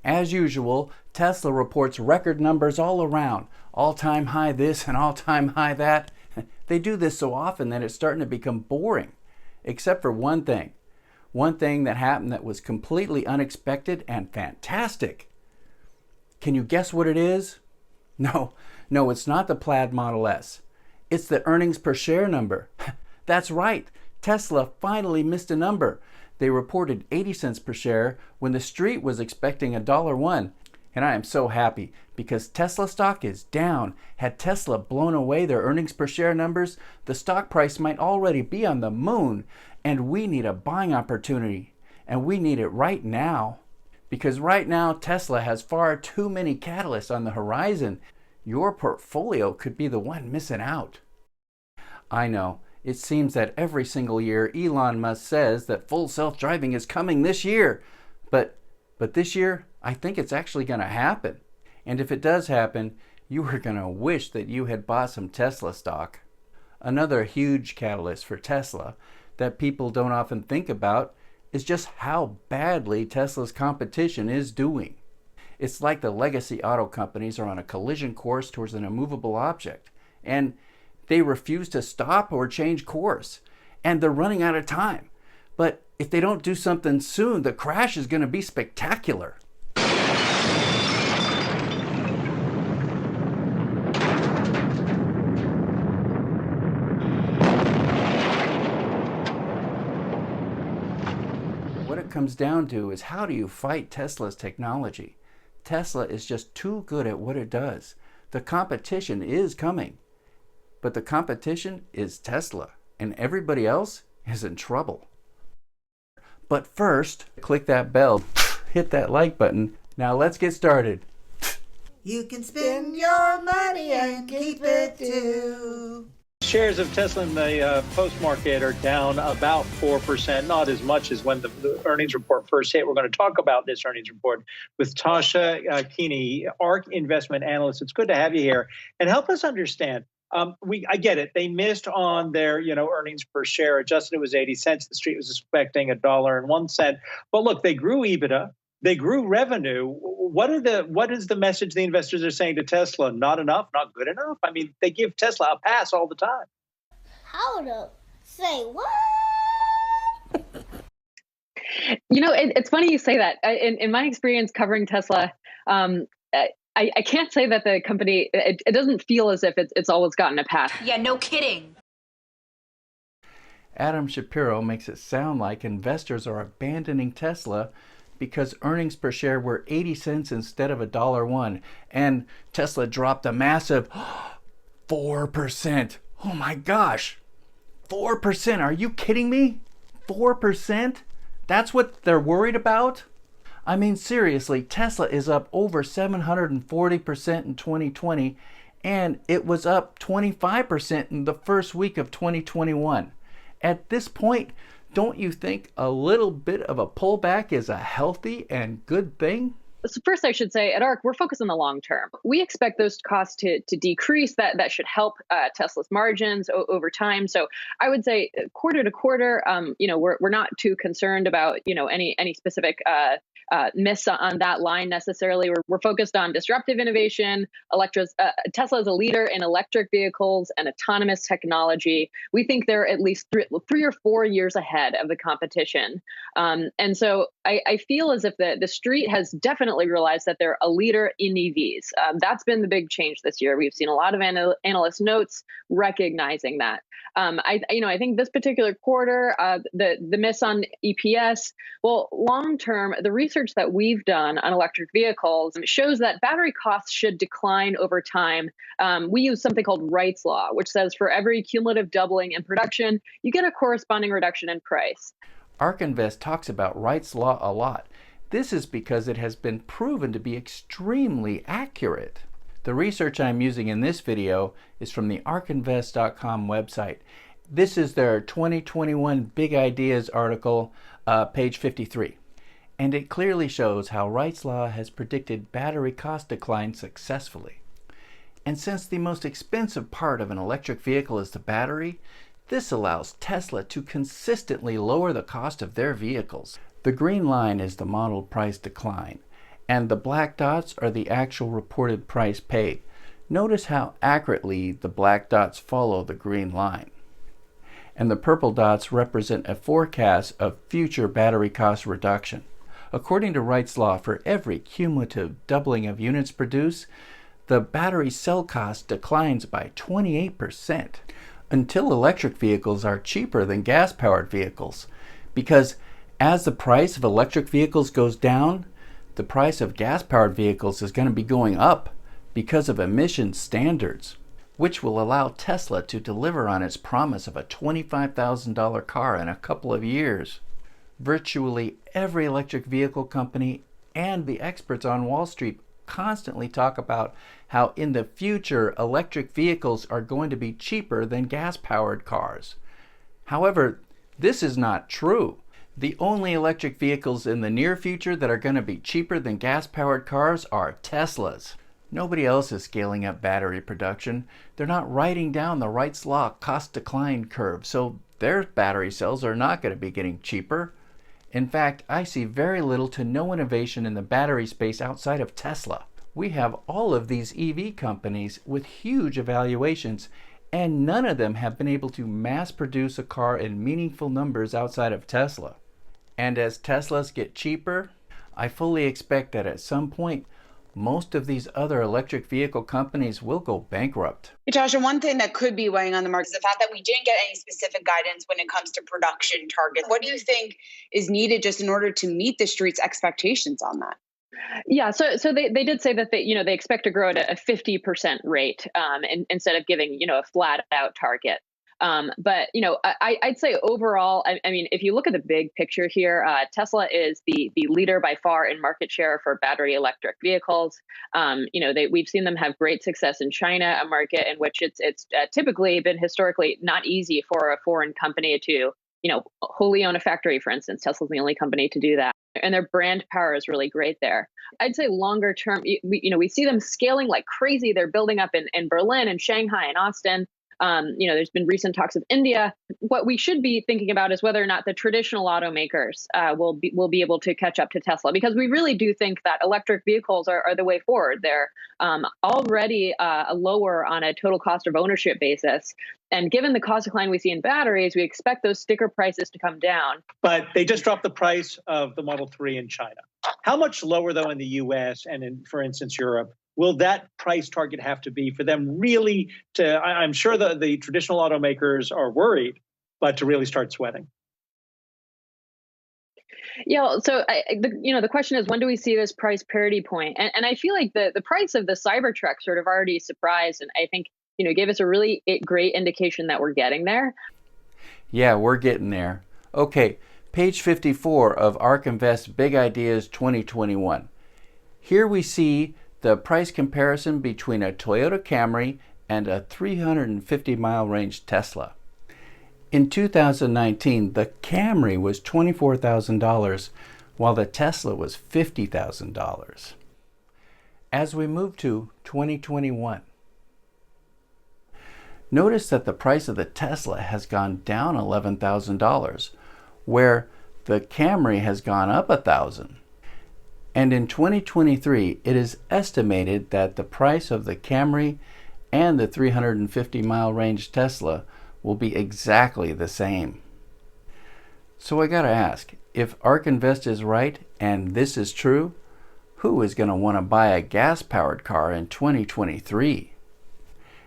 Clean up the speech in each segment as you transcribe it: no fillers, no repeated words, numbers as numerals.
As usual, Tesla reports record numbers all around. All-time high this and all-time high that. They do this so often that it's starting to become boring. Except for one thing. One thing that happened that was completely unexpected and fantastic. Can you guess what it is? No, it's not the Plaid Model S. It's the earnings per share number. That's right. Tesla finally missed a number. They reported 80 cents per share when the street was expecting $1.01. And I am so happy because Tesla stock is down. Had Tesla blown away their earnings per share numbers, the stock price might already be on the moon. And we need a buying opportunity. And we need it right now. Because right now, Tesla has far too many catalysts on the horizon. Your portfolio could be the one missing out. I know. It seems that every single year Elon Musk says that full self-driving is coming this year. But this year, I think it's actually going to happen. And if it does happen, you are going to wish that you had bought some Tesla stock. Another huge catalyst for Tesla that people don't often think about is just how badly Tesla's competition is doing. It's like the legacy auto companies are on a collision course towards an immovable object. And they refuse to stop or change course. And they're running out of time. But if they don't do something soon, the crash is going to be spectacular. What it comes down to is, how do you fight Tesla's technology? Tesla is just too good at what it does. The competition is coming. But the competition is Tesla, and everybody else is in trouble. But first, click that bell, hit that like button. Now let's get started. You can spend your money and keep it too. Shares of Tesla in the post-market are down about 4%, not as much as when the earnings report first hit. We're going to talk about this earnings report with Tasha Keeney, ARK investment analyst. It's good to have you here and help us understand. I get it. They missed on their, earnings per share. Adjusted, it was 80 cents. The street was expecting $1.01. But look, they grew EBITDA. They grew revenue. What is the message the investors are saying to Tesla? Not enough, not good enough. I mean, they give Tesla a pass all the time. Hold up. Say what? It's funny you say that. In my experience covering Tesla, I can't say that the company, it doesn't feel as if it's always gotten a pass. Yeah, no kidding. Adam Shapiro makes it sound like investors are abandoning Tesla because earnings per share were 80 cents instead of $1.01, and Tesla dropped a massive 4%. Oh my gosh, 4%. Are you kidding me? 4%? That's what they're worried about? I mean, seriously, Tesla is up over 740% in 2020, and it was up 25% in the first week of 2021. At this point, don't you think a little bit of a pullback is a healthy and good thing? So first, I should say, at ARK, we're focused on the long term. We expect those costs to decrease. That should help Tesla's margins over time. So I would say quarter to quarter, we're not too concerned about any specific miss on that line necessarily. We're focused on disruptive innovation. Tesla is a leader in electric vehicles and autonomous technology. We think they're at least three or 4 years ahead of the competition. And so I feel as if the street has definitely realized that they're a leader in EVs. That's been the big change this year. We've seen a lot of analyst notes recognizing that. I think this particular quarter, the miss on EPS, well, long term, the research that we've done on electric vehicles shows that battery costs should decline over time. We use something called Wright's Law, which says for every cumulative doubling in production, you get a corresponding reduction in price. ARK Invest talks about Wright's Law a lot. This is because it has been proven to be extremely accurate. The research I'm using in this video is from the arkinvest.com website. This is their 2021 Big Ideas article, page 53. And it clearly shows how Wright's Law has predicted battery cost decline successfully. And since the most expensive part of an electric vehicle is the battery, this allows Tesla to consistently lower the cost of their vehicles. The green line is the model price decline, and the black dots are the actual reported price paid. Notice how accurately the black dots follow the green line. And the purple dots represent a forecast of future battery cost reduction. According to Wright's law, for every cumulative doubling of units produced, the battery cell cost declines by 28% until electric vehicles are cheaper than gas-powered vehicles. Because as the price of electric vehicles goes down, the price of gas-powered vehicles is going to be going up because of emission standards, which will allow Tesla to deliver on its promise of a $25,000 car in a couple of years. Virtually every electric vehicle company and the experts on Wall Street constantly talk about how in the future electric vehicles are going to be cheaper than gas-powered cars. However, this is not true. The only electric vehicles in the near future that are going to be cheaper than gas-powered cars are Teslas. Nobody else is scaling up battery production. They're not writing down the Wright's law cost decline curve, so their battery cells are not going to be getting cheaper. In fact, I see very little to no innovation in the battery space outside of Tesla. We have all of these EV companies with huge evaluations, and none of them have been able to mass produce a car in meaningful numbers outside of Tesla. And as Teslas get cheaper, I fully expect that at some point, most of these other electric vehicle companies will go bankrupt. Hey, Tasha, one thing that could be weighing on the market is the fact that we didn't get any specific guidance when it comes to production targets. What do you think is needed just in order to meet the street's expectations on that? Yeah, so they did say that they expect to grow at a 50% rate instead of giving a flat out target. But I'd say overall, I mean, if you look at the big picture here, Tesla is the leader by far in market share for battery electric vehicles. We've seen them have great success in China, a market in which it's typically been historically not easy for a foreign company to wholly own a factory. For instance, Tesla's the only company to do that, and their brand power is really great there. I'd say longer term, we see them scaling like crazy. They're building up in Berlin and Shanghai and Austin. There's been recent talks of India. What we should be thinking about is whether or not the traditional automakers will be able to catch up to Tesla, because we really do think that electric vehicles are the way forward. They're already lower on a total cost of ownership basis. And given the cost decline we see in batteries, we expect those sticker prices to come down. But they just dropped the price of the Model 3 in China. How much lower, though, in the US and in, for instance, Europe, will that price target have to be for them really to, I'm sure the traditional automakers are worried, but to really start sweating? Yeah, so the question is, when do we see this price parity point? And I feel like the price of the Cybertruck sort of already surprised, and I think gave us a really great indication that we're getting there. Yeah, we're getting there. Okay, page 54 of ARK Invest Big Ideas 2021. Here we see the price comparison between a Toyota Camry and a 350-mile range Tesla. In 2019, the Camry was $24,000, while the Tesla was $50,000. As we move to 2021, notice that the price of the Tesla has gone down $11,000, where the Camry has gone up $1,000. And in 2023, it is estimated that the price of the Camry and the 350-mile range Tesla will be exactly the same. So I gotta ask, if ARK Invest is right and this is true, who is gonna wanna buy a gas-powered car in 2023?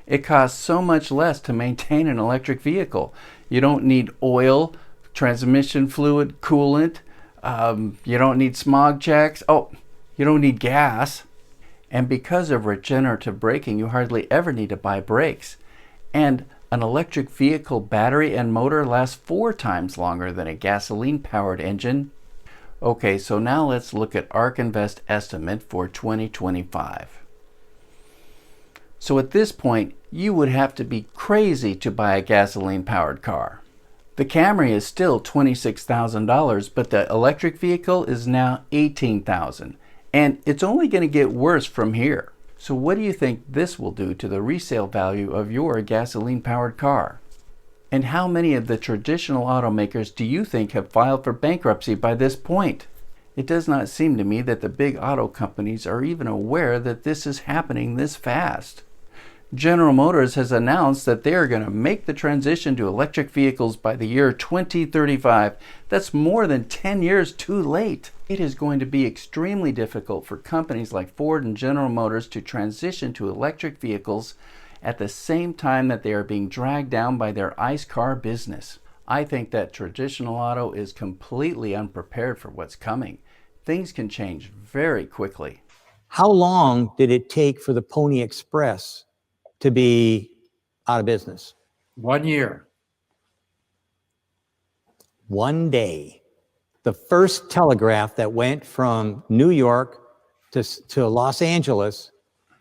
It costs so much less to maintain an electric vehicle. You don't need oil, transmission fluid, coolant. You don't need smog checks. Oh, you don't need gas. And because of regenerative braking, you hardly ever need to buy brakes. And an electric vehicle battery and motor lasts 4 times longer than a gasoline-powered engine. Okay, so now let's look at ARK Invest estimate for 2025. So at this point, you would have to be crazy to buy a gasoline-powered car. The Camry is still $26,000, but the electric vehicle is now $18,000. And it's only going to get worse from here. So what do you think this will do to the resale value of your gasoline-powered car? And how many of the traditional automakers do you think have filed for bankruptcy by this point? It does not seem to me that the big auto companies are even aware that this is happening this fast. General Motors has announced that they are going to make the transition to electric vehicles by the year 2035. That's more than 10 years too late. It is going to be extremely difficult for companies like Ford and General Motors to transition to electric vehicles at the same time that they are being dragged down by their ICE car business. I think that traditional auto is completely unprepared for what's coming. Things can change very quickly. How long did it take for the Pony Express to be out of business? 1 year. 1 day. The first telegraph that went from New York to Los Angeles,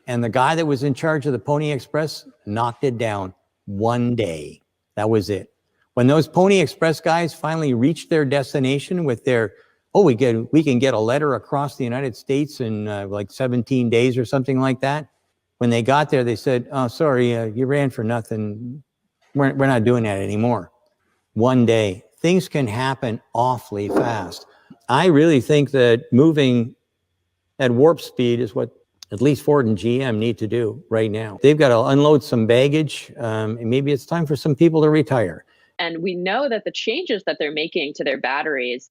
and the guy that was in charge of the Pony Express knocked it down. 1 day. That was it. When those Pony Express guys finally reached their destination with their, we can get a letter across the United States in like 17 days or something like that. When they got there, they said, "Oh, sorry, you ran for nothing. We're not doing that anymore." 1 day. Things can happen awfully fast. I really think that moving at warp speed is what at least Ford and GM need to do right now. They've got to unload some baggage, and maybe it's time for some people to retire. And we know that the changes that they're making to their batteries,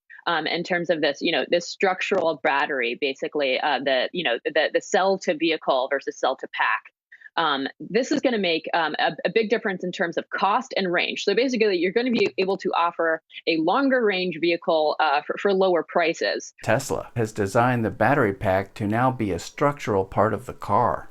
in terms of this, this structural battery, basically, the cell to vehicle versus cell to pack. This is going to make a big difference in terms of cost and range. So basically, you're going to be able to offer a longer range vehicle for lower prices. Tesla has designed the battery pack to now be a structural part of the car.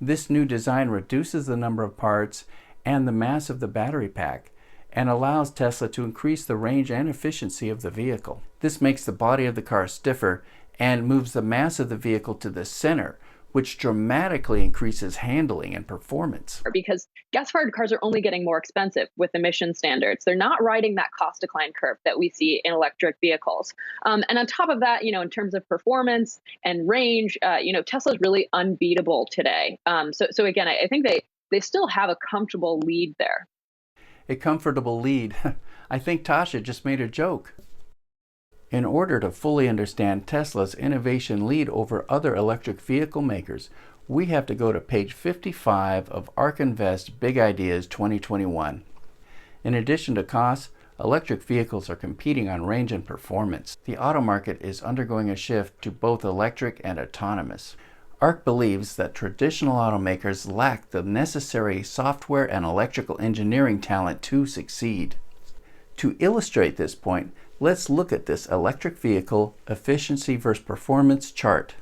This new design reduces the number of parts and the mass of the battery pack, and allows Tesla to increase the range and efficiency of the vehicle. This makes the body of the car stiffer and moves the mass of the vehicle to the center, which dramatically increases handling and performance. Because gas-fired cars are only getting more expensive with emission standards. They're not riding that cost decline curve that we see in electric vehicles. And on top of that, in terms of performance and range, Tesla's really unbeatable today. So again, I think they still have a comfortable lead there. A comfortable lead. I think Tasha just made a joke. In order to fully understand Tesla's innovation lead over other electric vehicle makers, we have to go to page 55 of ARK Invest Big Ideas 2021. In addition to costs, electric vehicles are competing on range and performance. The auto market is undergoing a shift to both electric and autonomous. ARK believes that traditional automakers lack the necessary software and electrical engineering talent to succeed. To illustrate this point, let's look at this electric vehicle efficiency versus performance chart.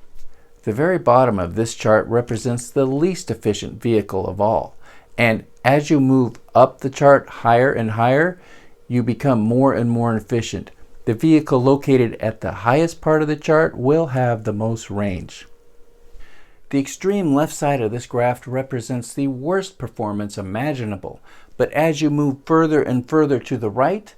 The very bottom of this chart represents the least efficient vehicle of all, and as you move up the chart higher and higher, you become more and more efficient. The vehicle located at the highest part of the chart will have the most range. The extreme left side of this graph represents the worst performance imaginable, but as you move further and further to the right,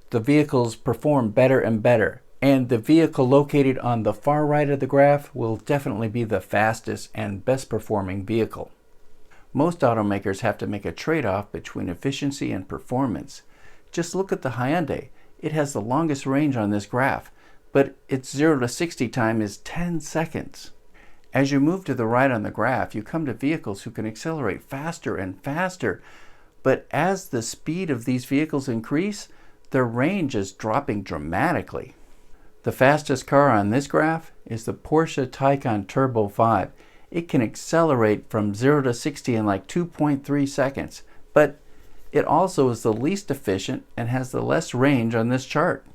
the vehicles perform better and better, and the vehicle located on the far right of the graph will definitely be the fastest and best performing vehicle. Most automakers have to make a trade-off between efficiency and performance. Just look at the Hyundai. It has the longest range on this graph, but its 0 to 60 time is 10 seconds. As you move to the right on the graph, you come to vehicles who can accelerate faster and faster, but as the speed of these vehicles increase, their range is dropping dramatically. The fastest car on this graph is the Porsche Taycan Turbo 5. It can accelerate from 0 to 60 in like 2.3 seconds, but it also is the least efficient and has the less range on this chart.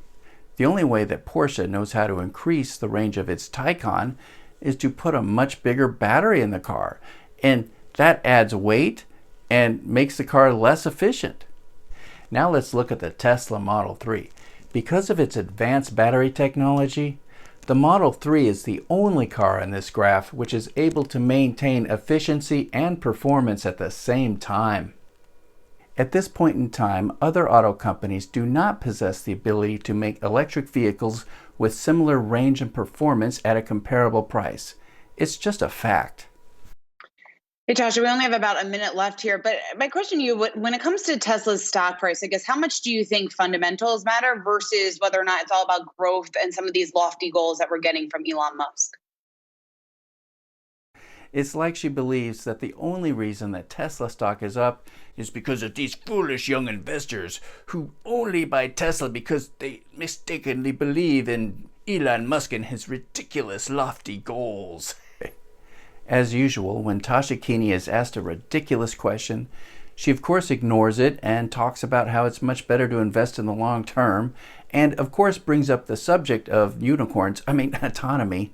The only way that Porsche knows how to increase the range of its Taycan is to put a much bigger battery in the car, and that adds weight and makes the car less efficient. Now let's look at the Tesla Model 3. Because of its advanced battery technology, the Model 3 is the only car in this graph which is able to maintain efficiency and performance at the same time. At this point in time, other auto companies do not possess the ability to make electric vehicles with similar range and performance at a comparable price. It's just a fact. Hey, Tasha, we only have about a minute left here, but my question to you, when it comes to Tesla's stock price, I guess, how much do you think fundamentals matter versus whether or not it's all about growth and some of these lofty goals that we're getting from Elon Musk? It's like she believes that the only reason that Tesla stock is up is because of these foolish young investors who only buy Tesla because they mistakenly believe in Elon Musk and his ridiculous lofty goals. As usual, when Tasha Keeney is asked a ridiculous question, she of course ignores it and talks about how it's much better to invest in the long term, and of course brings up the subject of autonomy.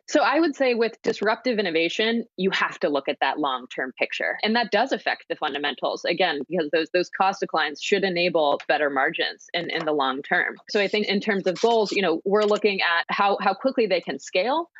So I would say with disruptive innovation, you have to look at that long-term picture. And that does affect the fundamentals, again, because those cost declines should enable better margins in the long term. So I think in terms of goals, we're looking at how quickly they can scale,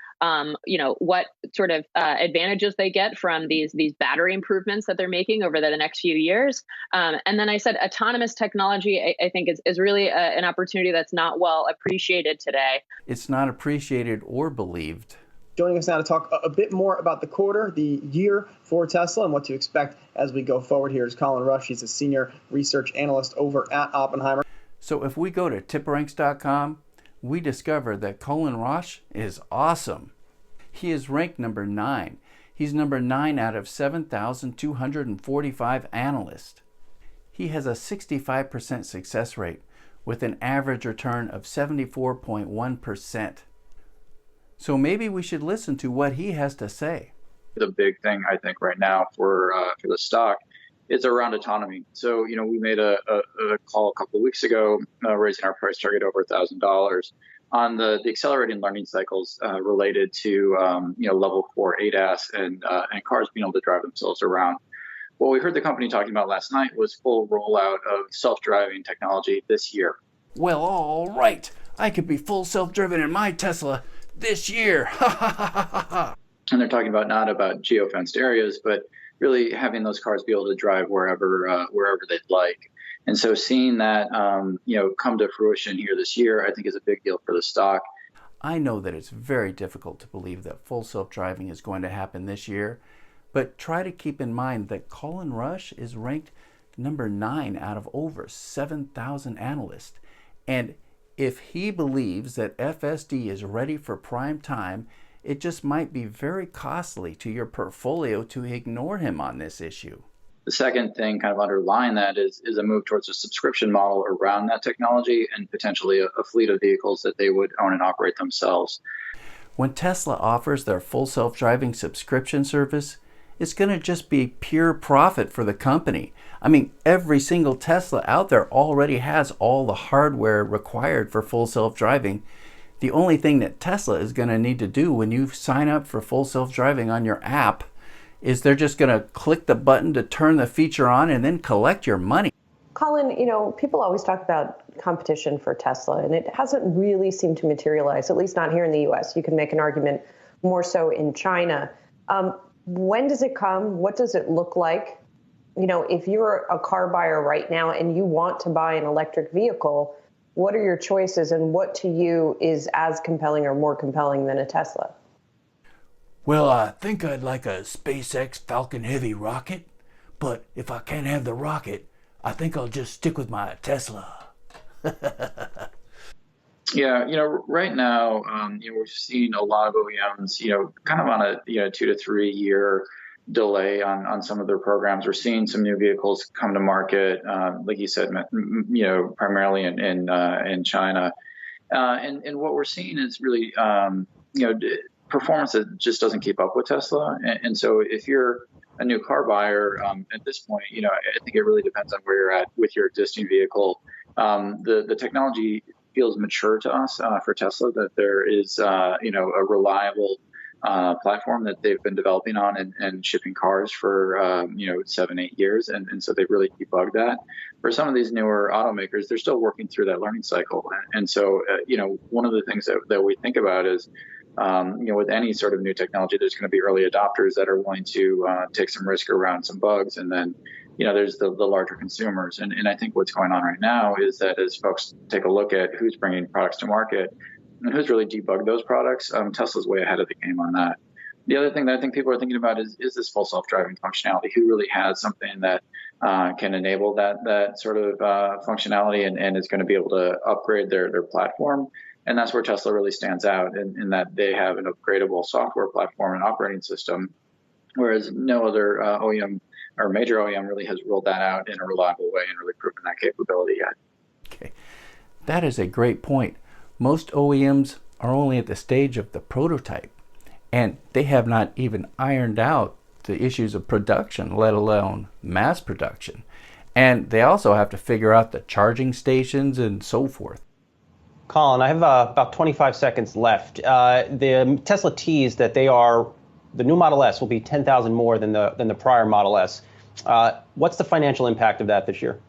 what sort of advantages they get from these battery improvements that they're making over the next few years. And then I said autonomous technology, I think is really an opportunity that's not well appreciated today. It's not appreciated or believed. Joining us now to talk a bit more about the quarter, the year for Tesla, and what to expect as we go forward here is Colin Rusch. He's a senior research analyst over at Oppenheimer. So if we go to tipranks.com, we discover that Colin Rusch is awesome. He is ranked number 9. He's number 9 out of 7,245 analysts. He has a 65% success rate with an average return of 74.1%. So maybe we should listen to what he has to say. The big thing I think right now for the stock is around autonomy. So we made a call a couple of weeks ago, raising our price target over $1,000 on the accelerating learning cycles related to level 4 ADAS and cars being able to drive themselves around. What we heard the company talking about last night was full rollout of self-driving technology this year. Well, all right, I could be full self-driven in my Tesla this year. And they're talking about not about geofenced areas, but really having those cars be able to drive wherever they'd like. And so seeing that come to fruition here this year, I think is a big deal for the stock. I know that it's very difficult to believe that full self-driving is going to happen this year, but try to keep in mind that Colin Rusch is ranked number 9 out of over 7,000 analysts. And if he believes that FSD is ready for prime time, it just might be very costly to your portfolio to ignore him on this issue. The second thing kind of underlying that is a move towards a subscription model around that technology and potentially a fleet of vehicles that they would own and operate themselves. When Tesla offers their full self-driving subscription service, it's going to just be pure profit for the company. I mean, every single Tesla out there already has all the hardware required for full self-driving. The only thing that Tesla is going to need to do when you sign up for full self-driving on your app is they're just going to click the button to turn the feature on and then collect your money. Colin, people always talk about competition for Tesla, and it hasn't really seemed to materialize, at least not here in the U.S. You can make an argument more so in China. When does it come? What does it look like? If you're a car buyer right now and you want to buy an electric vehicle, what are your choices, and what to you is as compelling or more compelling than a Tesla? Well, I think I'd like a SpaceX Falcon Heavy rocket, but if I can't have the rocket, I think I'll just stick with my Tesla. Yeah, right now, we're seeing a lot of OEMs, kind of on a 2 to 3 year delay on some of their programs. We're seeing some new vehicles come to market, like you said, primarily in China, and what we're seeing is really, performance that just doesn't keep up with Tesla. And so if you're a new car buyer at this point, I think it really depends on where you're at with your existing vehicle. The technology feels mature to us for Tesla, that there is, a reliable platform that they've been developing on and shipping cars for, 7-8 years. And so they've really debugged that. For some of these newer automakers, they're still working through that learning cycle. And so, one of the things that we think about is, with any sort of new technology, there's going to be early adopters that are willing to take some risk around some bugs. And then, there's the larger consumers. And I think what's going on right now is that as folks take a look at who's bringing products to market and who's really debugged those products, Tesla's way ahead of the game on that. The other thing that I think people are thinking about is this full self-driving functionality. Who really has something that can enable that sort of functionality and is going to be able to upgrade their platform? And that's where Tesla really stands out in that they have an upgradable software platform and operating system, whereas no other OEM or major OEM really has rolled that out in a reliable way and really proven that capability yet. Okay, that is a great point. Most OEMs are only at the stage of the prototype, and they have not even ironed out the issues of production, let alone mass production. And they also have to figure out the charging stations and so forth. Colin, I have about 25 seconds left. The Tesla teased that the new Model S will be 10,000 more than the prior Model S. What's the financial impact of that this year?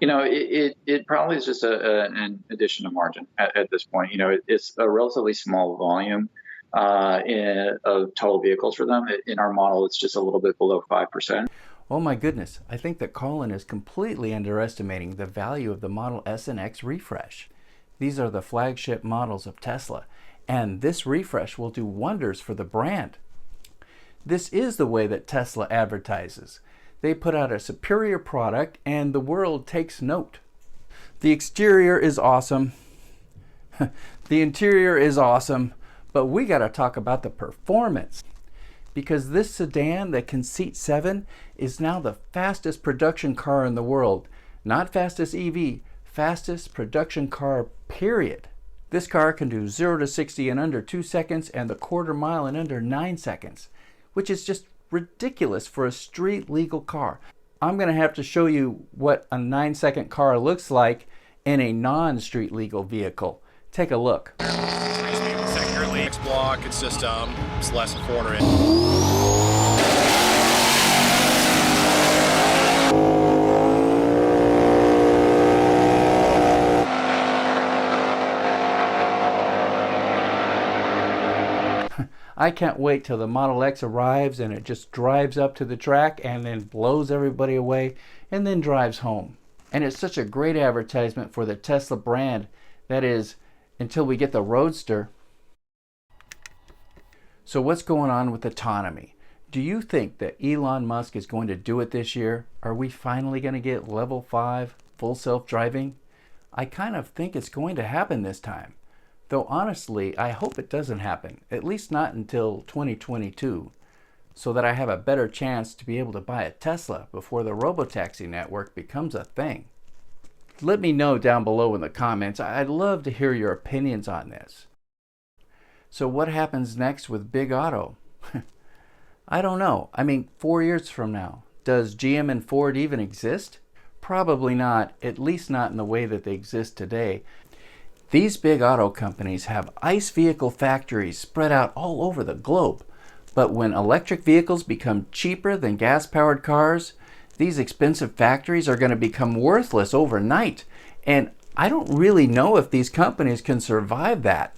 It probably is just an addition of margin at this point. It's a relatively small volume of total vehicles for them. In our model, it's just a little bit below 5%. Oh my goodness, I think that Colin is completely underestimating the value of the Model S and X refresh. These are the flagship models of Tesla, and this refresh will do wonders for the brand. This is the way that Tesla advertises. They put out a superior product and the world takes note. The exterior is awesome. The interior is awesome, but we got to talk about the performance. Because this sedan that can seat 7 is now the fastest production car in the world. Not fastest EV, fastest production car, period. This car can do 0 to 60 in under 2 seconds and the quarter mile in under 9 seconds, which is just ridiculous for a street legal car. I'm going to have to show you what a 9-second car looks like in a non-street legal vehicle. Take a look. Securely, X block, it's just it's less than 400. I can't wait till the Model X arrives and it just drives up to the track and then blows everybody away and then drives home. And it's such a great advertisement for the Tesla brand. That is, until we get the Roadster. So what's going on with autonomy? Do you think that Elon Musk is going to do it this year? Are we finally going to get level 5 full self-driving? I kind of think it's going to happen this time. Though honestly, I hope it doesn't happen, at least not until 2022, so that I have a better chance to be able to buy a Tesla before the robotaxi network becomes a thing. Let me know down below in the comments. I'd love to hear your opinions on this. So what happens next with Big Auto? I don't know. I mean, 4 years from now, does GM and Ford even exist? Probably not, at least not in the way that they exist today. These big auto companies have ICE vehicle factories spread out all over the globe. But when electric vehicles become cheaper than gas-powered cars, these expensive factories are going to become worthless overnight. And I don't really know if these companies can survive that.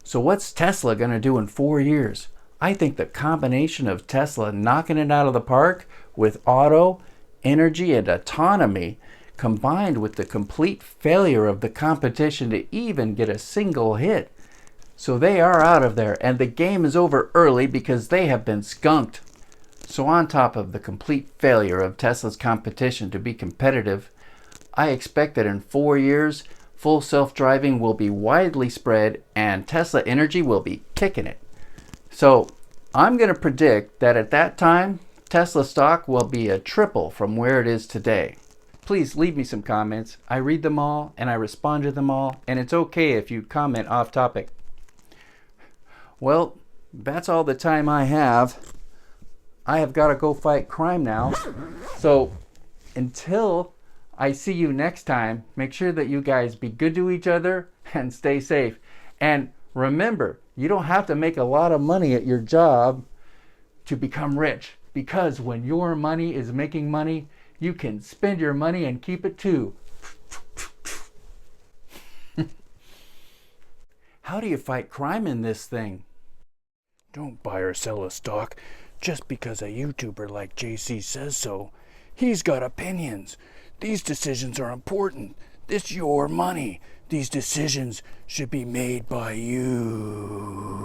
So what's Tesla going to do in 4 years? I think the combination of Tesla knocking it out of the park with auto, energy, and autonomy, combined with the complete failure of the competition to even get a single hit. So they are out of there, and the game is over early because they have been skunked. So on top of the complete failure of Tesla's competition to be competitive, I expect that in 4 years, full self-driving will be widely spread and Tesla Energy will be kicking it. So I'm going to predict that at that time, Tesla stock will be a triple from where it is today. Please leave me some comments. I read them all and I respond to them all, and it's okay if you comment off topic. Well, that's all the time I have. I have got to go fight crime now. So until I see you next time, make sure that you guys be good to each other and stay safe. And remember, you don't have to make a lot of money at your job to become rich, because when your money is making money, you can spend your money and keep it too. How do you fight crime in this thing? Don't buy or sell a stock just because a YouTuber like JC says so. He's got opinions. These decisions are important. This your money. These decisions should be made by you.